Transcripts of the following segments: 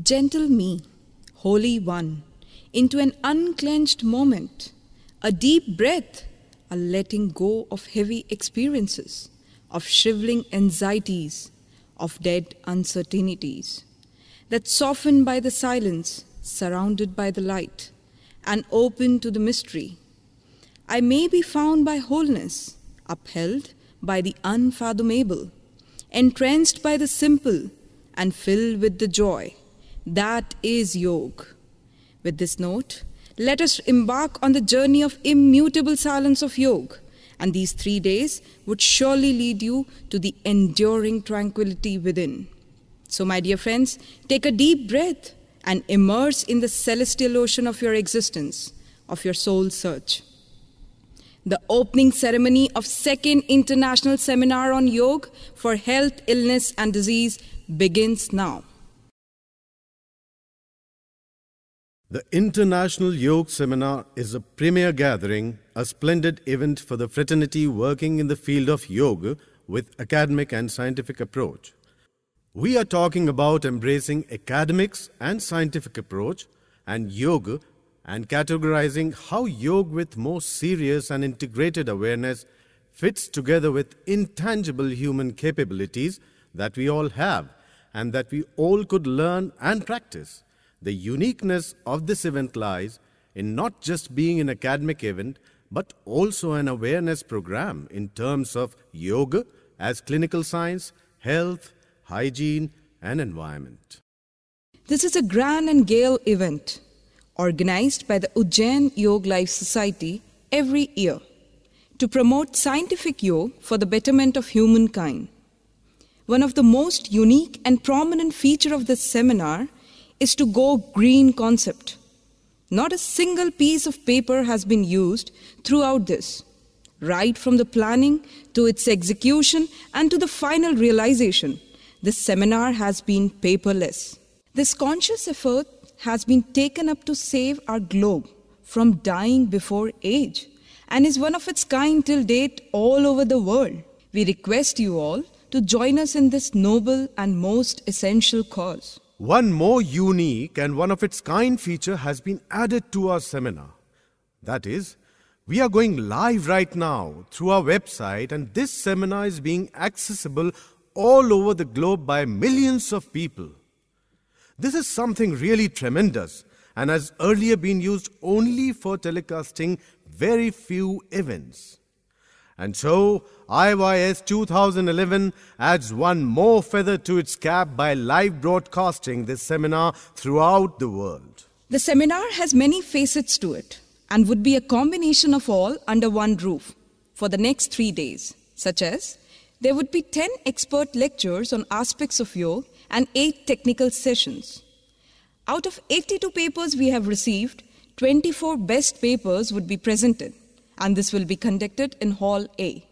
Gentle me, Holy One, into an unclenched moment, a deep breath, a letting go of heavy experiences, of shriveling anxieties, of dead uncertainties, that soften by the silence, surrounded by the light, and open to the mystery. I may be found by wholeness, upheld by the unfathomable, entranced by the simple, and filled with the joy. That is yoga. With this note, let us embark on the journey of immutable silence of yoga, and these 3 days would surely lead you to the enduring tranquility within. So, my dear friends, take a deep breath and immerse in the celestial ocean of your existence, of your soul search. The opening ceremony of Second International Seminar on Yoga for Health, Illness and Disease begins now. The International Yoga Seminar is a premier gathering, a splendid event for the fraternity working in the field of yoga with academic and scientific approach. We are talking about embracing academics and scientific approach and yoga and categorizing how yoga with more serious and integrated awareness fits together with intangible human capabilities that we all have and that we all could learn and practice. The uniqueness of this event lies in not just being an academic event, but also an awareness program in terms of yoga as clinical science, health, hygiene, and environment. This is a grand and gala event organized by the Ujjain Yoga Life Society every year to promote scientific yoga for the betterment of humankind. One of the most unique and prominent features of this seminar is to go green concept. Not a single piece of paper has been used throughout this, right from the planning to its execution and to the final realization. This seminar has been paperless. This conscious effort has been taken up to save our globe from dying before age and is one of its kind till date all over the world. We request you all to join us in this noble and most essential cause. One more unique and one of its kind feature has been added to our seminar. That is, we are going live right now through our website, and this seminar is being accessible all over the globe by millions of people. This is something really tremendous and has earlier been used only for telecasting very few events. And so, IYS 2011 adds one more feather to its cap by live broadcasting this seminar throughout the world. The seminar has many facets to it and would be a combination of all under one roof for the next 3 days, such as there would be 10 expert lectures on aspects of yoga and 8 technical sessions. Out of 82 papers we have received, 24 best papers would be presented, and this will be conducted in Hall A.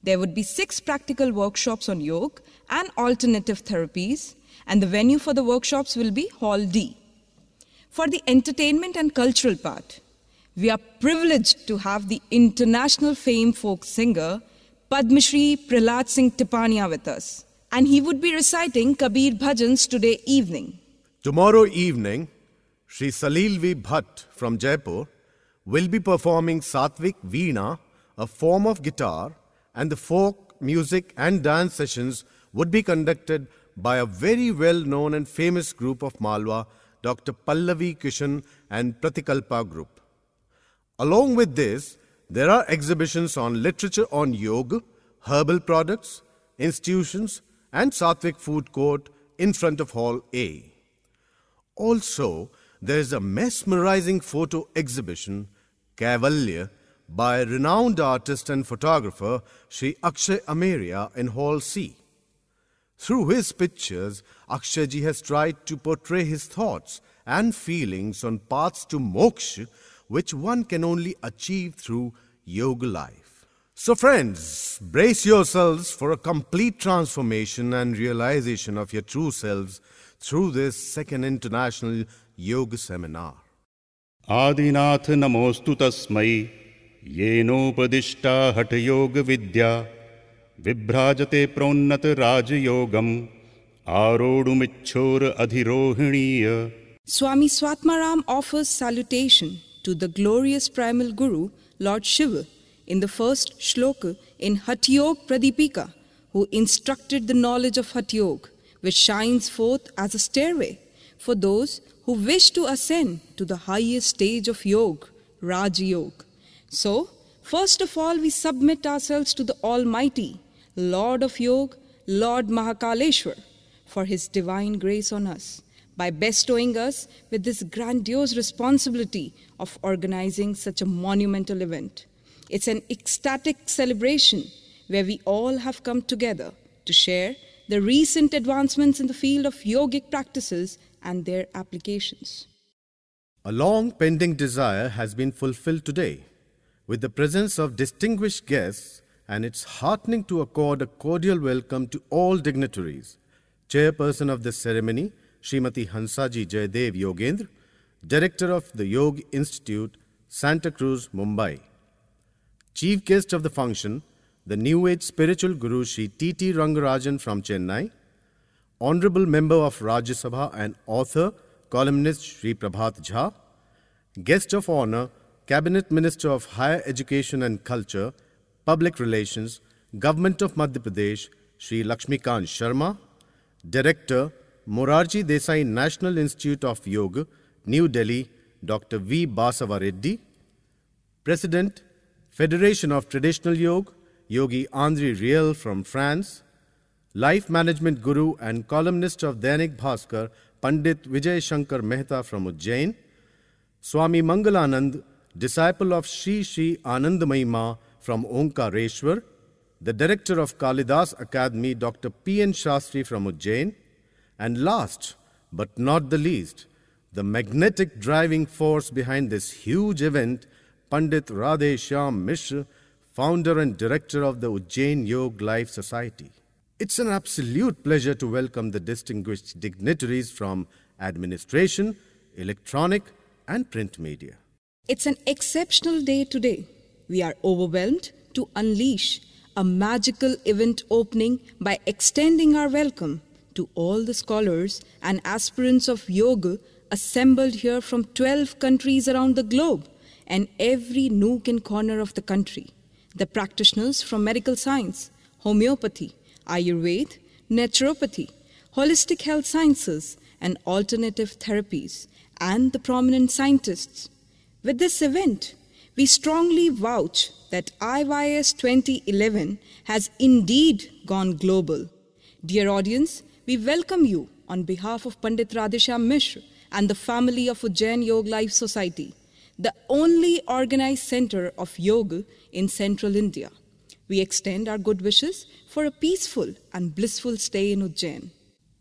There would be 6 practical workshops on yoga and alternative therapies, and the venue for the workshops will be Hall D. For the entertainment and cultural part, we are privileged to have the international famed folk singer Padma Shri Prahlad Singh Tipania with us, and he would be reciting Kabir Bhajans today evening. Tomorrow evening, Shri Salil V. Bhatt from Jaipur will be performing Satvik Veena, a form of guitar, and the folk music and dance sessions would be conducted by a very well-known and famous group of Malwa, Dr. Pallavi Kishan and Pratikalpa Group. Along with this, there are exhibitions on literature on yoga, herbal products, institutions, and Satvik food court in front of Hall A. Also, there is a mesmerizing photo exhibition, Kaivalya, by renowned artist and photographer Sri Akshay Ameria in Hall C. Through his pictures, Akshayji has tried to portray his thoughts and feelings on paths to moksha, which one can only achieve through yoga life. So friends, brace yourselves for a complete transformation and realization of your true selves through this Second International Yoga Seminar. Adinath नमोस्तु तस्मै येनोपदिष्टा हठयोग विद्या विभ्राजते प्रोन्नत राजयोगम आरोढुमिच्छोर अधिरोहिणीय. Swami Swatmaram offers salutation to the glorious primal Guru, Lord Shiva, in the first shloka in Hatha Yoga Pradipika, who instructed the knowledge of Hatha Yoga, which shines forth as a stairway for those who wish to ascend to the highest stage of Yoga, Raja Yoga. So, first of all, we submit ourselves to the Almighty, Lord of Yoga, Lord Mahakaleshwar, for His divine grace on us, by bestowing us with this grandiose responsibility of organizing such a monumental event. It's an ecstatic celebration where we all have come together to share the recent advancements in the field of yogic practices and their applications. A long pending desire has been fulfilled today with the presence of distinguished guests, and it's heartening to accord a cordial welcome to all dignitaries. Chairperson of the ceremony, Srimati Hansaji Jayadev Yogendra, Director of the Yoga Institute, Santa Cruz, Mumbai. Chief guest of the function, the New Age spiritual guru Sri T.T. Rangarajan from Chennai, Honorable Member of Rajya Sabha and author, columnist Sri Prabhat Jha, Guest of Honor, Cabinet Minister of Higher Education and Culture, Public Relations, Government of Madhya Pradesh, Sri Lakshmikant Sharma, Director, Morarji Desai National Institute of Yoga, New Delhi, Dr. V. Basava Reddy, President, Federation of Traditional Yoga, Yogi Andri Riel from France, Life Management Guru and columnist of Dainik Bhaskar, Pandit Vijay Shankar Mehta from Ujjain, Swami Mangalanand, disciple of Sri Sri Anandamayi Ma from Omkareshwar, the Director of Kalidas Academy, Dr. P.N. Shastri from Ujjain, and last but not the least, the magnetic driving force behind this huge event, Pandit Radhe Shyam Mishra, founder and director of the Ujjain Yoga Life Society. It's an absolute pleasure to welcome the distinguished dignitaries from administration, electronic and print media. It's an exceptional day today. We are overwhelmed to unleash a magical event opening by extending our welcome to all the scholars and aspirants of yoga assembled here from 12 countries around the globe and every nook and corner of the country. The practitioners from medical science, homeopathy, Ayurveda, naturopathy, holistic health sciences, and alternative therapies, and the prominent scientists. With this event, we strongly vouch that IYS 2011 has indeed gone global. Dear audience, we welcome you on behalf of Pandit Radheshyam Mishra and the family of Ujjain Yoga Life Society, the only organized center of yoga in central India. We extend our good wishes for a peaceful and blissful stay in Ujjain.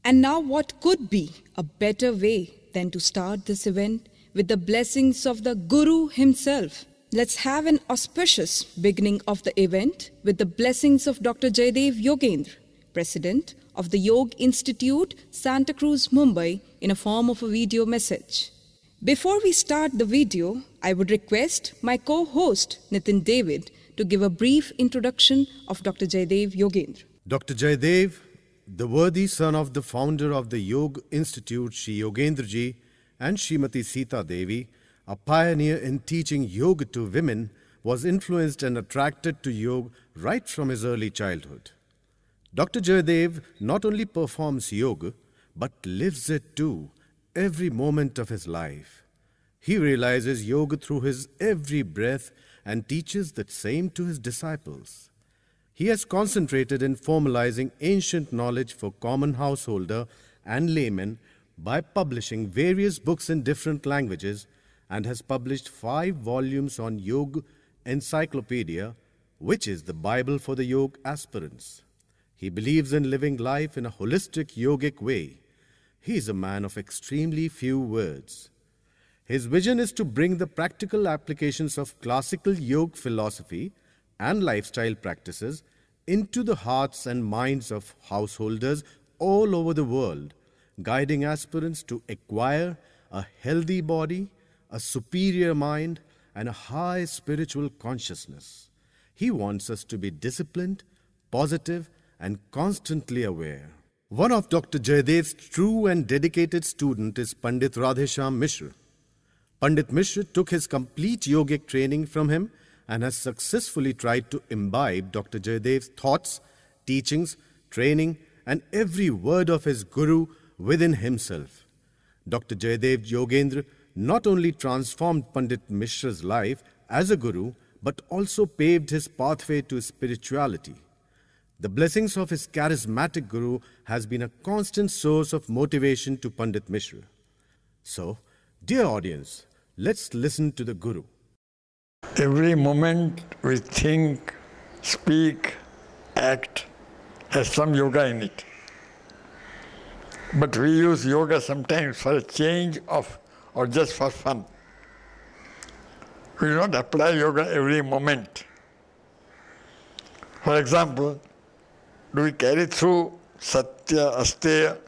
And now what could be a better way than to start this event with the blessings of the Guru himself. Let's have an auspicious beginning of the event with the blessings of Dr. Jayadev Yogendra, President of the Yoga Institute, Santa Cruz, Mumbai, in a form of a video message. Before we start the video, I would request my co-host Nitin David to give a brief introduction of Dr. Jayadev Yogendra. Dr. Jayadev, the worthy son of the founder of the Yoga Institute, Sri Yogendra Ji, and Srimati Sita Devi, a pioneer in teaching yoga to women, was influenced and attracted to yoga right from his early childhood. Dr. Jayadev not only performs yoga, but lives it too, every moment of his life. He realizes yoga through his every breath and teaches the same to his disciples. He has concentrated in formalizing ancient knowledge for common householder and laymen by publishing various books in different languages and has published 5 volumes on Yoga Encyclopedia, which is the Bible for the yoga aspirants. He believes in living life in a holistic yogic way. He is a man of extremely few words. His vision is to bring the practical applications of classical yoga philosophy and lifestyle practices into the hearts and minds of householders all over the world, guiding aspirants to acquire a healthy body, a superior mind, and a high spiritual consciousness. He wants us to be disciplined, positive, and constantly aware. One of Dr. Jayadev's true and dedicated student is Pandit Radheshyam Mishra. Pandit Mishra took his complete yogic training from him and has successfully tried to imbibe Dr. Jayadev's thoughts, teachings, training, and every word of his guru within himself. Dr. Jayadev Yogendra not only transformed Pandit Mishra's life as a guru, but also paved his pathway to spirituality. The blessings of his charismatic guru has been a constant source of motivation to Pandit Mishra. So, dear audience, let's listen to the guru. Every moment we think, speak, act has some yoga in it. But we use yoga sometimes for a change of or just for fun. We do not apply yoga every moment. For example, do we carry through Satya, Asteya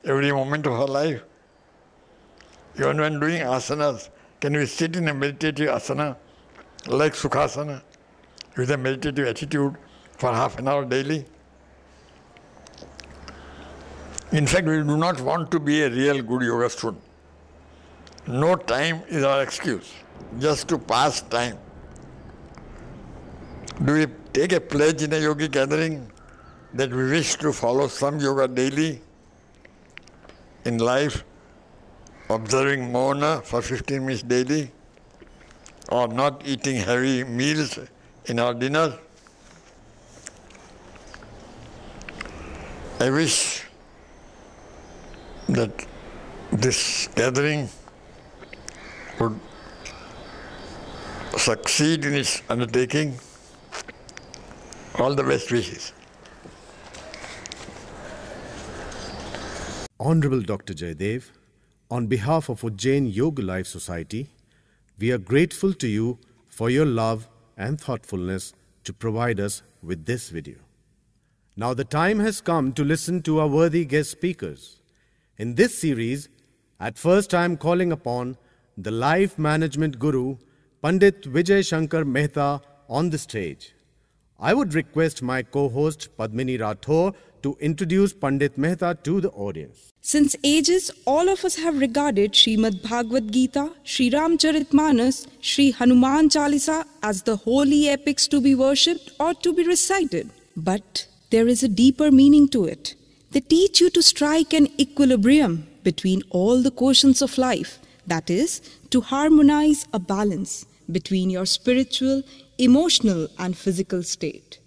every moment of our life? Even when doing asanas, can we sit in a meditative asana like Sukhasana with a meditative attitude for half an hour daily? In fact, we do not want to be a real good yoga student. No time is our excuse, just to pass time. Do we take a pledge in a yogi gathering that we wish to follow some yoga daily in life, observing Mauna for 15 minutes daily, or not eating heavy meals in our dinner? I wish that this gathering would succeed in its undertaking. All the best wishes. Honorable Dr. Jayadev, on behalf of Ujjain Yoga Life Society, we are grateful to you for your love and thoughtfulness to provide us with this video. Now the time has come to listen to our worthy guest speakers. In this series, at first I am calling upon the life management guru, Pandit Vijay Shankar Mehta, on the stage. I would request my co-host Padmini Rathore to introduce Pandit Mehta to the audience. Since ages, all of us have regarded Srimad Bhagavad Gita, Sri Ramcharitmanas, Sri Hanuman Chalisa as the holy epics to be worshipped or to be recited. But there is a deeper meaning to it. They teach you to strike an equilibrium between all the quotients of life, that is, to harmonize a balance between your spiritual, emotional and physical state.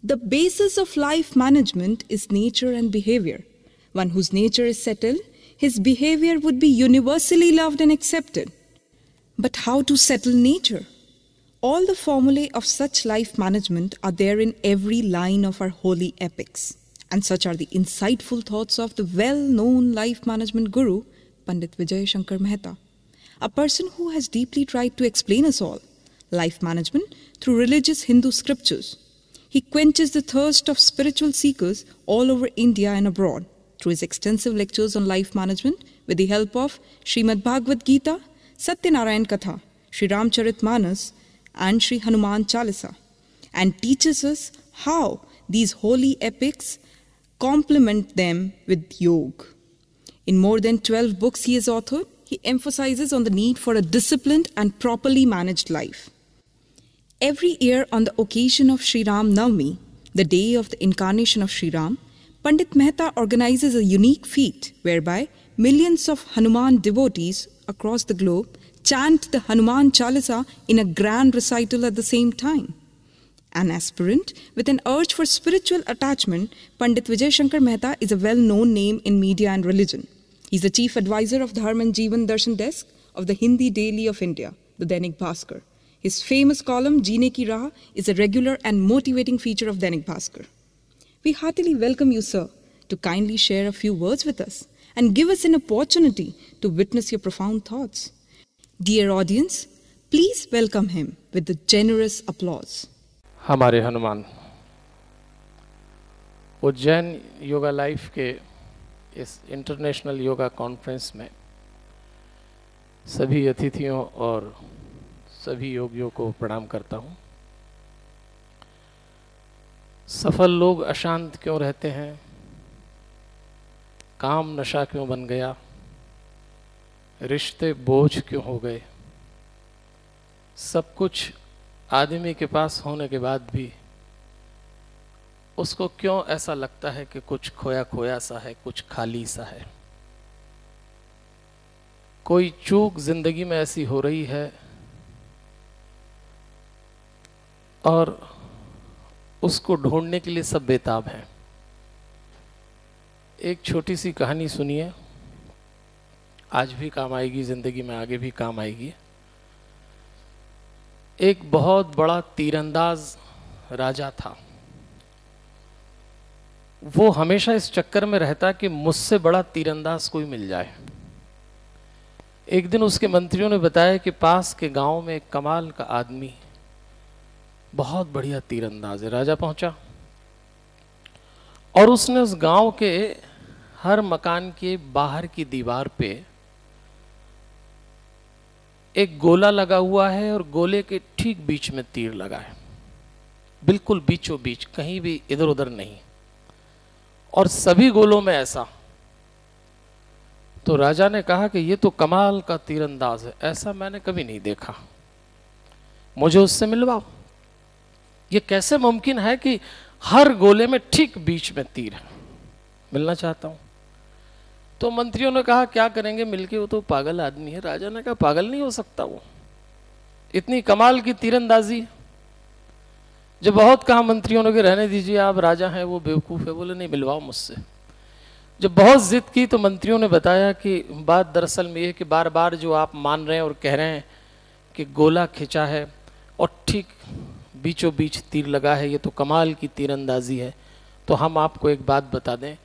The basis of life management is nature and behavior. One whose nature is settled, his behavior would be universally loved and accepted. But how to settle nature? All the formulae of such life management are there in every line of our holy epics. And such are the insightful thoughts of the well-known life management guru, Pandit Vijay Shankar Mehta, a person who has deeply tried to explain us all life management through religious Hindu scriptures. He quenches the thirst of spiritual seekers all over India and abroad through his extensive lectures on life management with the help of Srimad Bhagavad Gita, Satyanarayan Katha, Sri Ramcharitmanas and Sri Hanuman Chalisa, and teaches us how these holy epics complement them with yoga. In more than 12 books he has authored, he emphasizes on the need for a disciplined and properly managed life. Every year on the occasion of Sri Ram Navami, the day of the incarnation of Sri Ram, Pandit Mehta organizes a unique feat whereby millions of Hanuman devotees across the globe chant the Hanuman Chalisa in a grand recital at the same time. An aspirant with an urge for spiritual attachment, Pandit Vijay Shankar Mehta is a well-known name in media and religion. He is the chief advisor of Dharma and Jeevan Darshan desk of the Hindi Daily of India, the Dainik Bhaskar. His famous column, Jeene Ki Raah, is a regular and motivating feature of Dainik Bhaskar. We heartily welcome you, sir, to kindly share a few words with us and give us an opportunity to witness your profound thoughts. Dear audience, please welcome him with the generous applause. हमारे Hanuman Ujjain yoga life के इस international yoga conference में सभी अतिथियों और सभी योगियों को प्रणाम करता हूँ। सफल लोग अशांत क्यों रहते हैं? काम नशा क्यों बन गया, रिश्ते बोझ क्यों हो गए। सब कुछ आदमी के पास होने के बाद भी उसको क्यों ऐसा लगता है कि कुछ खोया खोया सा है, कुछ खाली सा है। कोई चूक जिंदगी में ऐसी हो रही है और उसको ढूंढने के लिए सब बेताब हैं। एक छोटी सी कहानी सुनिए, आज भी काम आएगी, जिंदगी में आगे भी काम आएगी। एक बहुत बड़ा तीरंदाज राजा था। वो हमेशा इस चक्कर में रहता कि मुझसे बड़ा तीरंदाज कोई मिल जाए। एक दिन उसके मंत्रियों ने बताया कि पास के गांव में एक कमाल का आदमी बहुत बढ़िया तीरंदाज है। राजा पहुंचा और उसने उस गांव के हर मकान के बाहर की दीवार पे एक गोला लगा हुआ है और गोले के ठीक बीच में तीर लगा है, बिल्कुल बीचों बीच, कहीं भी इधर उधर नहीं, और सभी गोलों में ऐसा। तो राजा ने कहा कि ये तो कमाल का तीरंदाज है, ऐसा मैंने कभी नहीं देखा, मुझे उससे मिलवाओ। ये कैसे मुमकिन है कि हर गोले में ठीक बीच में तीर है, मिलना चाहता हूं। तो मंत्रियों ने कहा क्या करेंगे मिलके, वो तो पागल आदमी है। राजा ने कहा पागल नहीं हो सकता, वो इतनी कमाल की तीरंदाजी। जब बहुत कहा मंत्रियों ने कि रहने दीजिए, आप राजा हैं, वो बेवकूफ़ है। बोले नहीं, मिलवाओ मुझसे। जब बहुत जिद की तो मंत्रियों ने बताया कि बात दरअसल में ये कि बार बार जो आप मान रहे हैं और कह रहे हैं कि गोला खिंचा है और ठीक बीचों बीच तीर लगा है, ये तो कमाल की तीरंदाजी है। तो हम आपको एक बात बता दें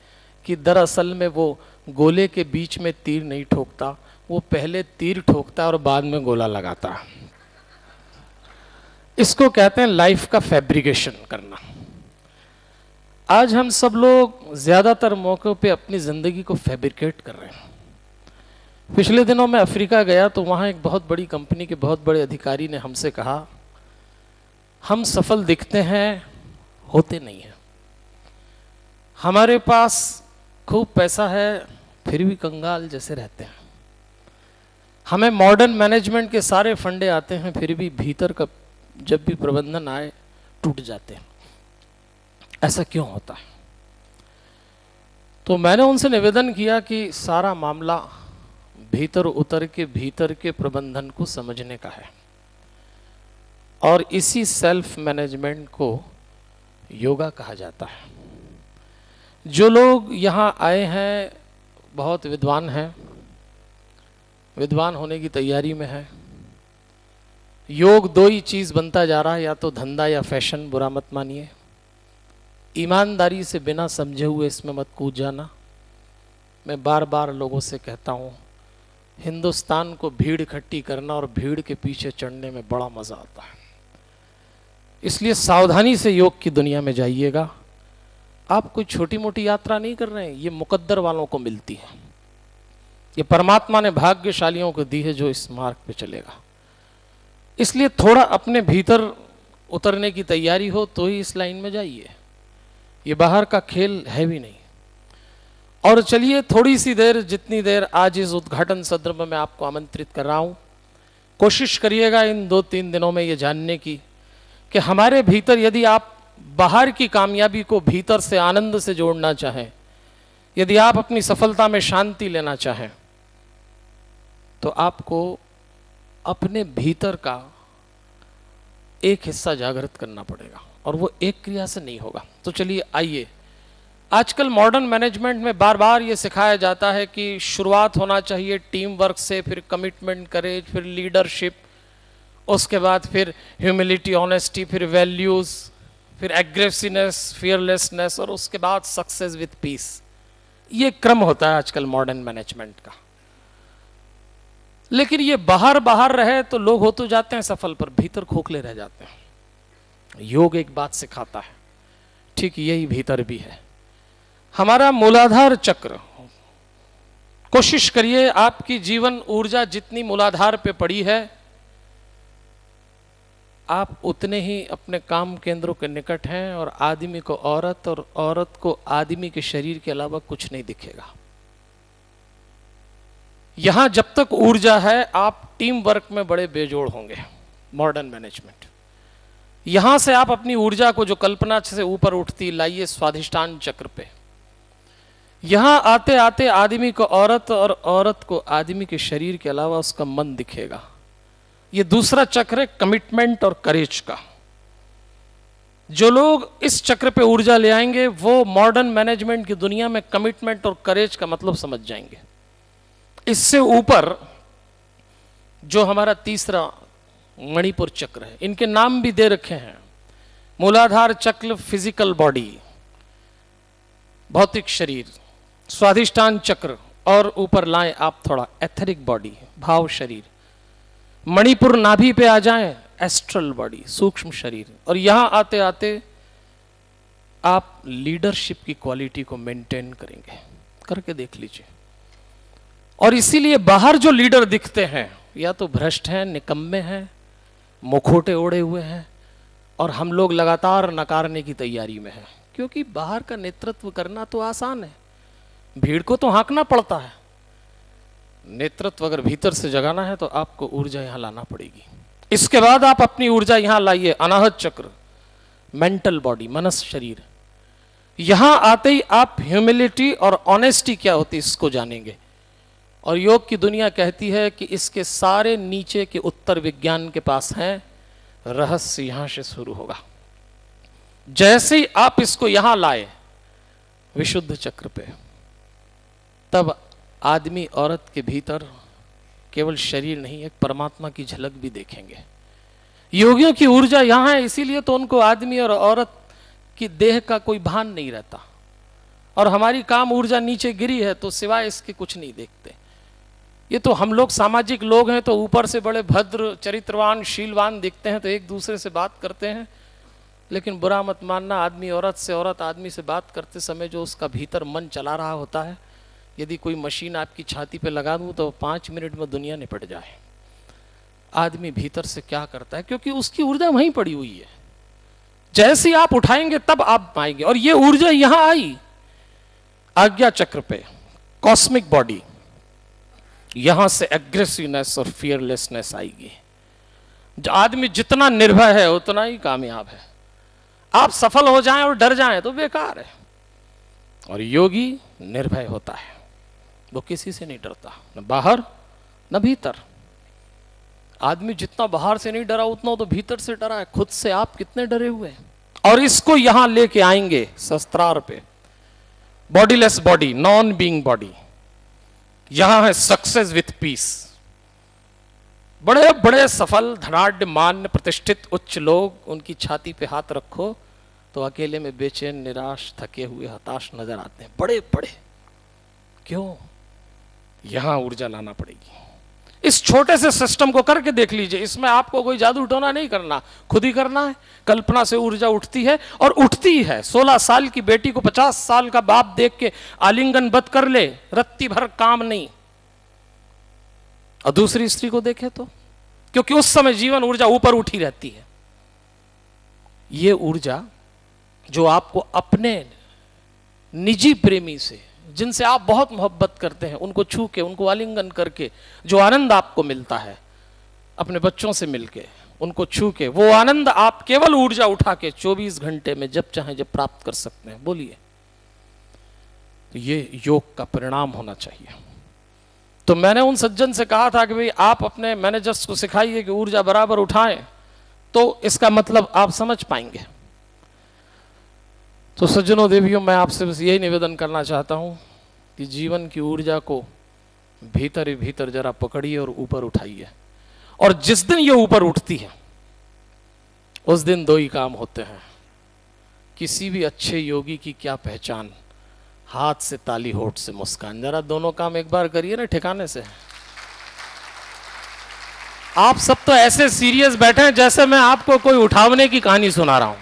कि दरअसल में वो गोले के बीच में तीर नहीं ठोकता, वो पहले तीर ठोकता और बाद में गोला लगाता। इसको कहते हैं लाइफ का फैब्रिकेशन करना। आज हम सब लोग ज्यादातर मौकों पे अपनी जिंदगी को फैब्रिकेट कर रहे हैं। पिछले दिनों मैं अफ्रीका गया तो वहां एक बहुत बड़ी कंपनी के बहुत बड़े अधिकारी ने हमसे कहा, हम सफल दिखते हैं, होते नहीं हैं। हमारे पास खूब पैसा है, फिर भी कंगाल जैसे रहते हैं। हमें मॉडर्न मैनेजमेंट के सारे फंडे आते हैं, फिर भी भीतर का जब भी प्रबंधन आए टूट जाते हैं। ऐसा क्यों होता है? तो मैंने उनसे निवेदन किया कि सारा मामला भीतर उतर के भीतर के प्रबंधन को समझने का है, और इसी सेल्फ मैनेजमेंट को योगा कहा जाता है। जो लोग यहाँ आए हैं बहुत विद्वान हैं, विद्वान होने की तैयारी में है। योग दो ही चीज़ बनता जा रहा है, या तो धंधा या फैशन, बुरा मत मानिए। ईमानदारी से बिना समझे हुए इसमें मत कूद जाना। मैं बार बार लोगों से कहता हूँ, हिंदुस्तान को भीड़ इकट्ठी करना और भीड़ के पीछे चढ़ने में बड़ा मज़ा आता है। इसलिए सावधानी से योग की दुनिया में जाइएगा। आप कोई छोटी मोटी यात्रा नहीं कर रहे हैं, ये मुकद्दर वालों को मिलती है। ये परमात्मा ने भाग्यशालियों को दी है जो इस मार्ग पे चलेगा। इसलिए थोड़ा अपने भीतर उतरने की तैयारी हो तो ही इस लाइन में जाइए। ये बाहर का खेल है भी नहीं। और चलिए थोड़ी सी देर, जितनी देर आज इस उद्घाटन सत्र में मैं आपको आमंत्रित कर रहा हूं, कोशिश करिएगा इन 2-3 दिनों में ये जानने की कि हमारे भीतर, यदि आप बाहर की कामयाबी को भीतर से आनंद से जोड़ना चाहें, यदि आप अपनी सफलता में शांति लेना चाहें, तो आपको अपने भीतर का एक हिस्सा जागृत करना पड़ेगा, और वो एक क्रिया से नहीं होगा। तो चलिए आइए, आजकल मॉडर्न मैनेजमेंट में बार बार ये सिखाया जाता है कि शुरुआत होना चाहिए टीम वर्क से, फिर कमिटमेंट, करेज, फिर लीडरशिप, उसके बाद फिर ह्यूमिलिटी, ऑनेस्टी, फिर वैल्यूज, फिर एग्रेसिवनेस, फियरलेसनेस, और उसके बाद सक्सेस विथ पीस। ये क्रम होता है आजकल मॉडर्न मैनेजमेंट का। लेकिन ये बाहर बाहर रहे तो लोग हो तो जाते हैं सफल, पर भीतर खोखले रह जाते हैं। योग एक बात सिखाता है, ठीक यही भीतर भी है। हमारा मूलाधार चक्र, कोशिश करिए आपकी जीवन ऊर्जा जितनी मूलाधार पे पड़ी है, आप उतने ही अपने काम केंद्रों के निकट हैं, और आदमी को औरत और औरत को आदमी के शरीर के अलावा कुछ नहीं दिखेगा। यहां जब तक ऊर्जा है आप टीम वर्क में बड़े बेजोड़ होंगे। मॉडर्न मैनेजमेंट, यहां से आप अपनी ऊर्जा को जो कल्पना से ऊपर उठती लाइए स्वाधिष्ठान चक्र पे। यहां आते आते आदमी को औरत और औरत को आदमी के शरीर के अलावा उसका मन दिखेगा। ये दूसरा चक्र है कमिटमेंट और करेज का। जो लोग इस चक्र पे ऊर्जा ले आएंगे वो मॉडर्न मैनेजमेंट की दुनिया में कमिटमेंट और करेज का मतलब समझ जाएंगे। इससे ऊपर जो हमारा तीसरा मणिपुर चक्र है, इनके नाम भी दे रखे हैं। मूलाधार चक्र फिजिकल बॉडी, भौतिक शरीर, स्वाधिष्ठान चक्र और ऊपर लाएं आप थोड़ा एथरिक बॉडी, भाव शरीर। मणिपुर नाभि पे आ जाएं, एस्ट्रल बॉडी, सूक्ष्म शरीर। और यहां आते आते आप लीडरशिप की क्वालिटी को मेंटेन करेंगे, करके देख लीजिए। और इसीलिए बाहर जो लीडर दिखते हैं या तो भ्रष्ट हैं, निकम्मे हैं, मुखोटे ओढ़े हुए हैं, और हम लोग लगातार नकारने की तैयारी में हैं। क्योंकि बाहर का नेतृत्व करना तो आसान है, भीड़ को तो हाँकना पड़ता है। नेतृत्व अगर भीतर से जगाना है तो आपको ऊर्जा यहां लाना पड़ेगी। इसके बाद आप अपनी ऊर्जा यहां लाइए, अनाहत चक्र, मेंटल बॉडी, मनस शरीर। यहां आते ही आप ह्यूमिलिटी और ऑनेस्टी क्या होती है इसको जानेंगे। और योग की दुनिया कहती है कि इसके सारे नीचे के उत्तर विज्ञान के पास हैं, रहस्य यहां से शुरू होगा। जैसे ही आप इसको यहां लाए विशुद्ध चक्र पे, तब आदमी औरत के भीतर केवल शरीर नहीं, एक परमात्मा की झलक भी देखेंगे। योगियों की ऊर्जा यहां है, इसीलिए तो उनको आदमी और औरत की देह का कोई भान नहीं रहता। और हमारी काम ऊर्जा नीचे गिरी है तो सिवाय इसके कुछ नहीं देखते। ये तो हम लोग सामाजिक लोग हैं तो ऊपर से बड़े भद्र, चरित्रवान, शीलवान दिखते हैं तो एक दूसरे से बात करते हैं। लेकिन बुरा मत मानना, आदमी औरत से, औरत आदमी से बात करते समय जो उसका भीतर मन चला रहा होता है, यदि कोई मशीन आपकी छाती पे लगा दूं तो 5 मिनट में दुनिया निपट जाए। आदमी भीतर से क्या करता है, क्योंकि उसकी ऊर्जा वहीं पड़ी हुई है। जैसे ही आप उठाएंगे तब आप पाएंगे। और ये ऊर्जा यहां आई आज्ञा चक्र पे, कॉस्मिक बॉडी। यहां से एग्रेसिवनेस और फियरलेसनेस आएगी। आदमी जितना निर्भय है उतना ही कामयाब है। आप सफल हो जाएं और डर जाएं तो बेकार है। और योगी निर्भय होता है, वो किसी से नहीं डरता, न बाहर न भीतर। आदमी जितना बाहर से नहीं डरा उतना तो भीतर से डरा है। खुद से आप कितने डरे हुए हैं। और इसको यहां लेके आएंगे शस्त्रार पे, bodiless body, non being body. यहां है सक्सेस विथ पीस। बड़े बड़े सफल, धनाढ़, मान्य, प्रतिष्ठित, उच्च लोग, उनकी छाती पे हाथ रखो तो अकेले में बेचैन, निराश, थके हुए, हताश नजर आते हैं। बड़े बड़े क्यों? यहां ऊर्जा लाना पड़ेगी। इस छोटे से सिस्टम को करके देख लीजिए। इसमें आपको कोई जादू टोना नहीं करना, खुद ही करना है। कल्पना से ऊर्जा उठती है और उठती ही है। 16 साल की बेटी को 50 साल का बाप देख के आलिंगनबद्ध कर ले, रत्ती भर काम नहीं। और दूसरी स्त्री को देखे तो, क्योंकि उस समय जीवन ऊर्जा ऊपर उठी रहती है। ये ऊर्जा जो आपको अपने निजी प्रेमी से, जिनसे आप बहुत मोहब्बत करते हैं, उनको छू के, उनको आलिंगन करके जो आनंद आपको मिलता है, अपने बच्चों से मिलके, उनको छू के, वो आनंद आप केवल ऊर्जा उठा के 24 घंटे में जब चाहें जब प्राप्त कर सकते हैं। बोलिए, तो ये योग का परिणाम होना चाहिए। तो मैंने उन सज्जन से कहा था कि भाई आप अपने मैनेजर्स को सिखाइए कि ऊर्जा बराबर उठाएं, तो इसका मतलब आप समझ पाएंगे। तो सज्जनों देवियों, मैं आपसे बस यही निवेदन करना चाहता हूं कि जीवन की ऊर्जा को भीतर ही भीतर जरा पकड़िए और ऊपर उठाइए। और जिस दिन ये ऊपर उठती है उस दिन 2 ही काम होते हैं। किसी भी अच्छे योगी की क्या पहचान? हाथ से ताली, होठ से मुस्कान। जरा दोनों काम एक बार करिए ना ठिकाने से। आप सब तो ऐसे सीरियस बैठे हैं जैसे मैं आपको कोई उठावने की कहानी सुना रहा हूं।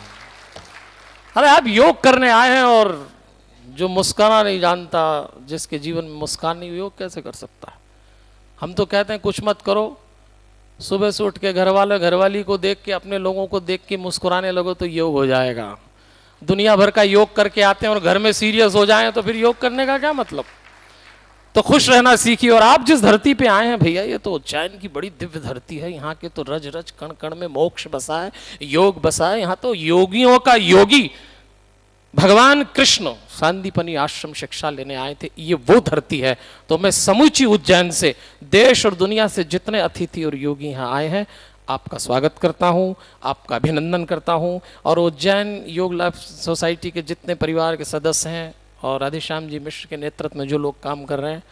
अरे आप योग करने आए हैं और जो मुस्काना नहीं जानता, जिसके जीवन में मुस्कान नहीं, योग कैसे कर सकता है? हम तो कहते हैं कुछ मत करो, सुबह से उठ के घरवाली को देख के, अपने लोगों को देख के मुस्कुराने लगो तो योग हो जाएगा। दुनिया भर का योग करके आते हैं और घर में सीरियस हो जाएं तो फिर योग करने का क्या मतलब? तो खुश रहना सीखिए। और आप जिस धरती पे आए हैं भैया, ये तो उज्जैन की बड़ी दिव्य धरती है। यहाँ के तो रज रज कण कण में मोक्ष बसा है, योग बसा है। यहाँ तो योगियों का योगी भगवान कृष्ण सांदीपनी आश्रम शिक्षा लेने आए थे, ये वो धरती है। तो मैं समूची उज्जैन से, देश और दुनिया से जितने अतिथि और योगी यहाँ आए हैं, आपका स्वागत करता हूँ, आपका अभिनंदन करता हूँ। और उज्जैन योग लाइफ सोसाइटी के जितने परिवार के सदस्य हैं और राधेश्याम जी मिश्र के नेतृत्व में जो लोग काम कर रहे हैं,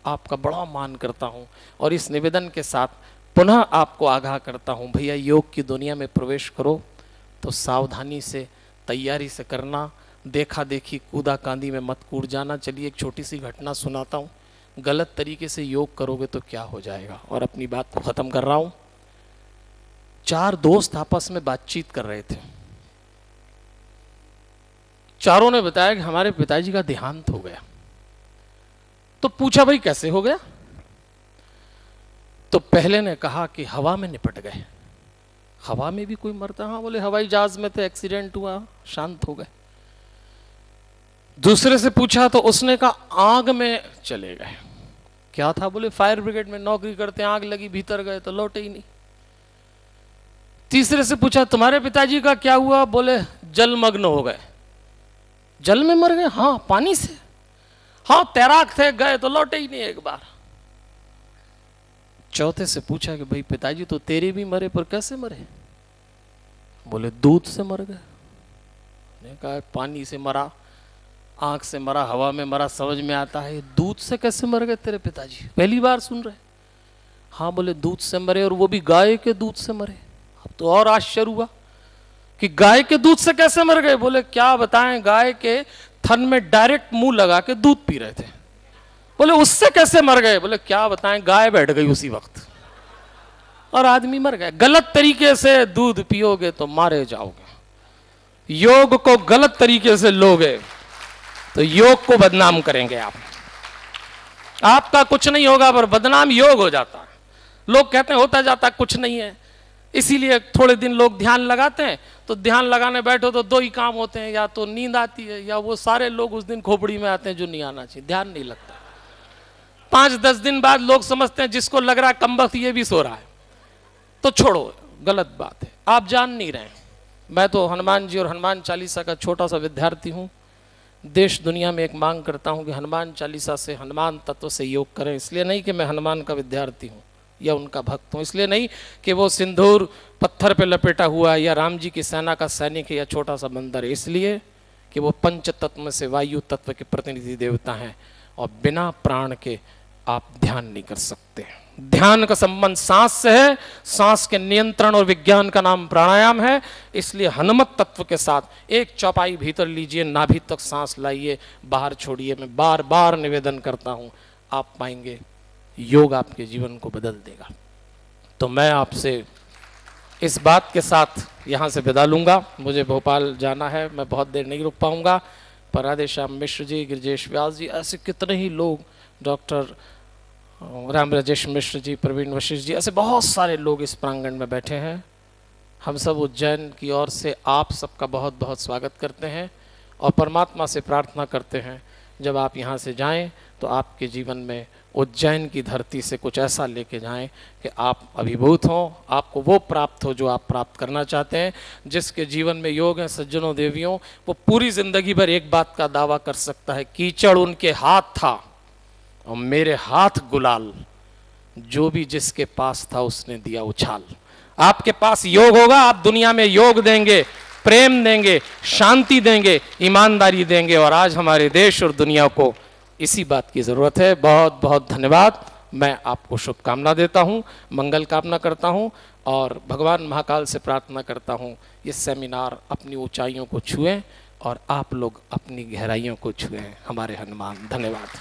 आपका बड़ा मान करता हूँ। और इस निवेदन के साथ पुनः आपको आगाह करता हूँ, भैया योग की दुनिया में प्रवेश करो तो सावधानी से, तैयारी से करना, देखा देखी कूदा कांदी में मत कूद जाना। चलिए एक छोटी सी घटना सुनाता हूँ। गलत तरीके से योग करोगे तो क्या हो जाएगा। और अपनी बात को ख़त्म कर रहा हूँ। 4 दोस्त आपस में बातचीत कर रहे थे। चारों ने बताया कि हमारे पिताजी का देहांत हो गया। तो पूछा भाई कैसे हो गया। तो पहले ने कहा कि हवा में निपट गए। हवा में भी कोई मरता? हाँ। बोले हवाई जहाज में थे, एक्सीडेंट हुआ, शांत हो गए। दूसरे से पूछा तो उसने कहा आग में चले गए। क्या था? बोले फायर ब्रिगेड में नौकरी करते, आग लगी, भीतर गए तो लौटे ही नहीं। तीसरे से पूछा तुम्हारे पिताजी का क्या हुआ? बोले जलमग्न हो गए। जल में मर गए? हाँ। पानी से? हाँ, तैराक थे, गए तो लौटे ही नहीं एक बार। चौथे से पूछा कि भाई पिताजी तो तेरे भी मरे, पर कैसे मरे? बोले दूध से मर गए। ने कहा पानी से मरा, आंख से मरा, हवा में मरा, समझ में आता है। दूध से कैसे मर गए तेरे पिताजी? पहली बार सुन रहे? हाँ। बोले दूध से मरे, और वो भी गाय के दूध से मरे। अब तो और आश्चर्य हुआ कि गाय के दूध से कैसे मर गए। बोले क्या बताएं, गाय के थन में डायरेक्ट मुंह लगा के दूध पी रहे थे। बोले उससे कैसे मर गए? बोले क्या बताएं, गाय बैठ गई उसी वक्त और आदमी मर गया। गलत तरीके से दूध पियोगे तो मारे जाओगे। योग को गलत तरीके से लोगे तो योग को बदनाम करेंगे आप। आपका कुछ नहीं होगा पर बदनाम योग हो जाता है। लोग कहते हैं होता जाता, कुछ नहीं है। इसीलिए थोड़े दिन लोग ध्यान लगाते हैं, तो ध्यान लगाने बैठो तो 2 ही काम होते हैं, या तो नींद आती है या वो सारे लोग उस दिन खोपड़ी में आते हैं जो नहीं आना चाहिए, ध्यान नहीं लगता। 5-10 दिन बाद लोग समझते हैं जिसको लग रहा है कमबख्त ये भी सो रहा है, तो छोड़ो, गलत बात है, आप जान नहीं रहे। मैं तो हनुमान जी और हनुमान चालीसा का छोटा सा विद्यार्थी हूँ। देश दुनिया में एक मांग करता हूँ कि हनुमान चालीसा से, हनुमान तत्व से योग करें। इसलिए नहीं कि मैं हनुमान का विद्यार्थी हूँ या उनका भक्त हूँ, इसलिए नहीं कि वो सिंदूर पत्थर पे लपेटा हुआ या राम जी की सेना का सैनिक है या छोटा सा बंदर है, इसलिए कि वो पंच तत्व में से वायु तत्व के प्रतिनिधि देवता हैं और बिना प्राण के आप ध्यान नहीं कर सकते। ध्यान का संबंध सांस से है, सांस के नियंत्रण और विज्ञान का नाम प्राणायाम है। इसलिए हनुमत तत्व के साथ एक चौपाई भीतर लीजिए, नाभि तक सांस लाइए, बाहर छोड़िए। मैं बार बार निवेदन करता हूँ, आप पाएंगे योग आपके जीवन को बदल देगा। तो मैं आपसे इस बात के साथ यहाँ से विदा लूँगा। मुझे भोपाल जाना है, मैं बहुत देर नहीं रुक पाऊँगा, पर राधेश्याम मिश्र जी, गिरिजेश व्यास जी, ऐसे कितने ही लोग, डॉक्टर राम राजेश मिश्र जी, प्रवीण वशिष्ठ जी, ऐसे बहुत सारे लोग इस प्रांगण में बैठे हैं। हम सब उज्जैन की ओर से आप सबका बहुत बहुत स्वागत करते हैं और परमात्मा से प्रार्थना करते हैं जब आप यहाँ से जाएं तो आपके जीवन में उज्जैन की धरती से कुछ ऐसा लेके जाएं कि आप अभिभूत हों, आपको वो प्राप्त हो जो आप प्राप्त करना चाहते हैं। जिसके जीवन में योग है, सज्जनों देवियों, वो पूरी जिंदगी भर एक बात का दावा कर सकता है, कीचड़ उनके हाथ था और मेरे हाथ गुलाल, जो भी जिसके पास था उसने दिया उछाल। आपके पास योग होगा, आप दुनिया में योग देंगे, प्रेम देंगे, शांति देंगे, ईमानदारी देंगे, और आज हमारे देश और दुनिया को इसी बात की जरूरत है। बहुत बहुत धन्यवाद। मैं आपको शुभकामना देता हूं, मंगल कामना करता हूं और भगवान महाकाल से प्रार्थना करता हूं ये सेमिनार अपनी ऊंचाइयों को छुएं और आप लोग अपनी गहराइयों को छुएं। हमारे हनुमान। धन्यवाद।